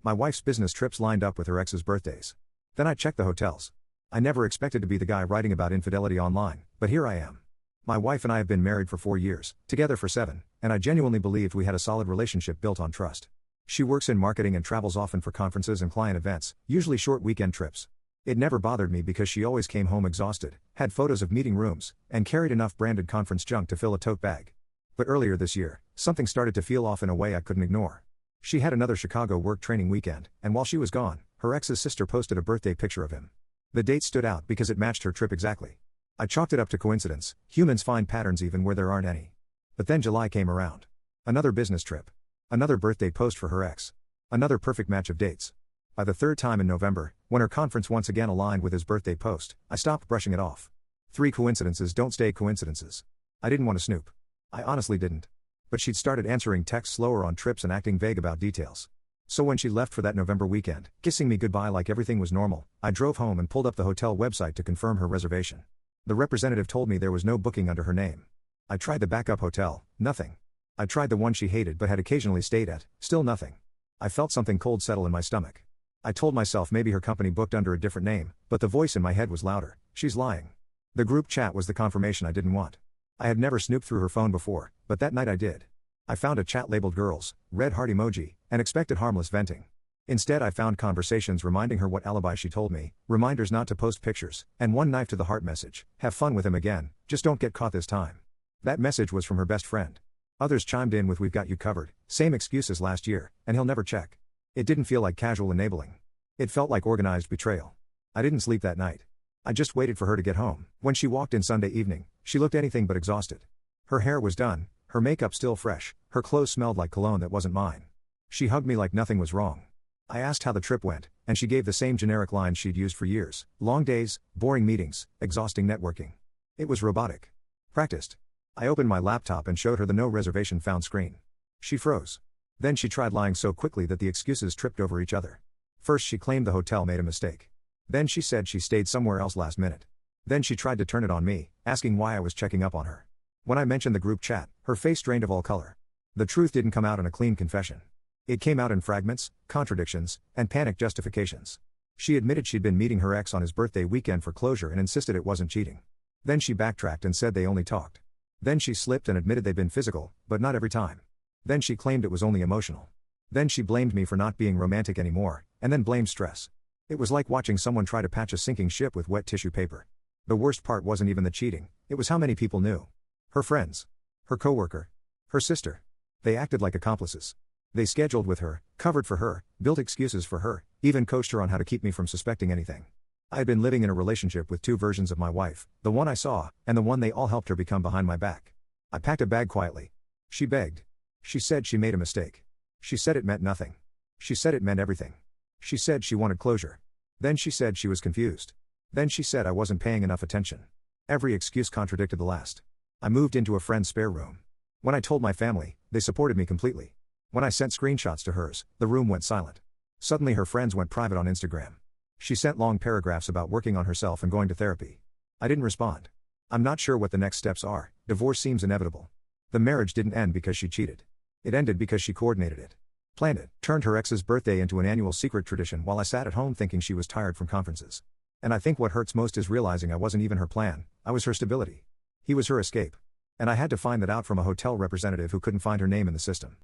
My wife's business trips lined up with her ex's birthdays. Then I checked the hotels. I never expected to be the guy writing about infidelity online, but here I am. My wife and I have been married for 4 years, together for 7, and I genuinely believed we had a solid relationship built on trust. She works in marketing and travels often for conferences and client events, usually short weekend trips. It never bothered me because she always came home exhausted, had photos of meeting rooms, and carried enough branded conference junk to fill a tote bag. But earlier this year, something started to feel off in a way I couldn't ignore. She had another Chicago work training weekend, and while she was gone, her ex's sister posted a birthday picture of him. The date stood out because it matched her trip exactly. I chalked it up to coincidence. Humans find patterns even where there aren't any. But then July came around. Another business trip. Another birthday post for her ex. Another perfect match of dates. By the third time in November, when her conference once again aligned with his birthday post, I stopped brushing it off. 3 coincidences don't stay coincidences. I didn't want to snoop. I honestly didn't. But she'd started answering texts slower on trips and acting vague about details. So when she left for that November weekend, kissing me goodbye like everything was normal, I drove home and pulled up the hotel website to confirm her reservation. The representative told me there was no booking under her name. I tried the backup hotel, nothing. I tried the one she hated but had occasionally stayed at, still nothing. I felt something cold settle in my stomach. I told myself maybe her company booked under a different name, but the voice in my head was louder. She's lying. The group chat was the confirmation I didn't want. I had never snooped through her phone before, but that night I did. I found a chat labeled girls, red heart emoji, and expected harmless venting. Instead I found conversations reminding her what alibi she told me, reminders not to post pictures, and one knife to the heart message, have fun with him again, just don't get caught this time. That message was from her best friend. Others chimed in with we've got you covered, same excuse as last year, and he'll never check. It didn't feel like casual enabling. It felt like organized betrayal. I didn't sleep that night. I just waited for her to get home. When she walked in Sunday evening, she looked anything but exhausted. Her hair was done, her makeup still fresh, her clothes smelled like cologne that wasn't mine. She hugged me like nothing was wrong. I asked how the trip went, and she gave the same generic lines she'd used for years: long days, boring meetings, exhausting networking. It was robotic. Practiced. I opened my laptop and showed her the no reservation found screen. She froze. Then she tried lying so quickly that the excuses tripped over each other. First she claimed the hotel made a mistake. Then she said she stayed somewhere else last minute. Then she tried to turn it on me, asking why I was checking up on her. When I mentioned the group chat, her face drained of all color. The truth didn't come out in a clean confession. It came out in fragments, contradictions, and panicked justifications. She admitted she'd been meeting her ex on his birthday weekend for closure and insisted it wasn't cheating. Then she backtracked and said they only talked. Then she slipped and admitted they'd been physical, but not every time. Then she claimed it was only emotional. Then she blamed me for not being romantic anymore, and then blamed stress. It was like watching someone try to patch a sinking ship with wet tissue paper. The worst part wasn't even the cheating, it was how many people knew. Her friends. Her coworker. Her sister. They acted like accomplices. They scheduled with her, covered for her, built excuses for her, even coached her on how to keep me from suspecting anything. I had been living in a relationship with 2 versions of my wife, the one I saw, and the one they all helped her become behind my back. I packed a bag quietly. She begged. She said she made a mistake. She said it meant nothing. She said it meant everything. She said she wanted closure. Then she said she was confused. Then she said I wasn't paying enough attention. Every excuse contradicted the last. I moved into a friend's spare room. When I told my family, they supported me completely. When I sent screenshots to hers, the room went silent. Suddenly her friends went private on Instagram. She sent long paragraphs about working on herself and going to therapy. I didn't respond. I'm not sure what the next steps are. Divorce seems inevitable. The marriage didn't end because she cheated. It ended because she coordinated it. Planned it, turned her ex's birthday into an annual secret tradition while I sat at home thinking she was tired from conferences. And I think what hurts most is realizing I wasn't even her plan, I was her stability. He was her escape. And I had to find that out from a hotel representative who couldn't find her name in the system.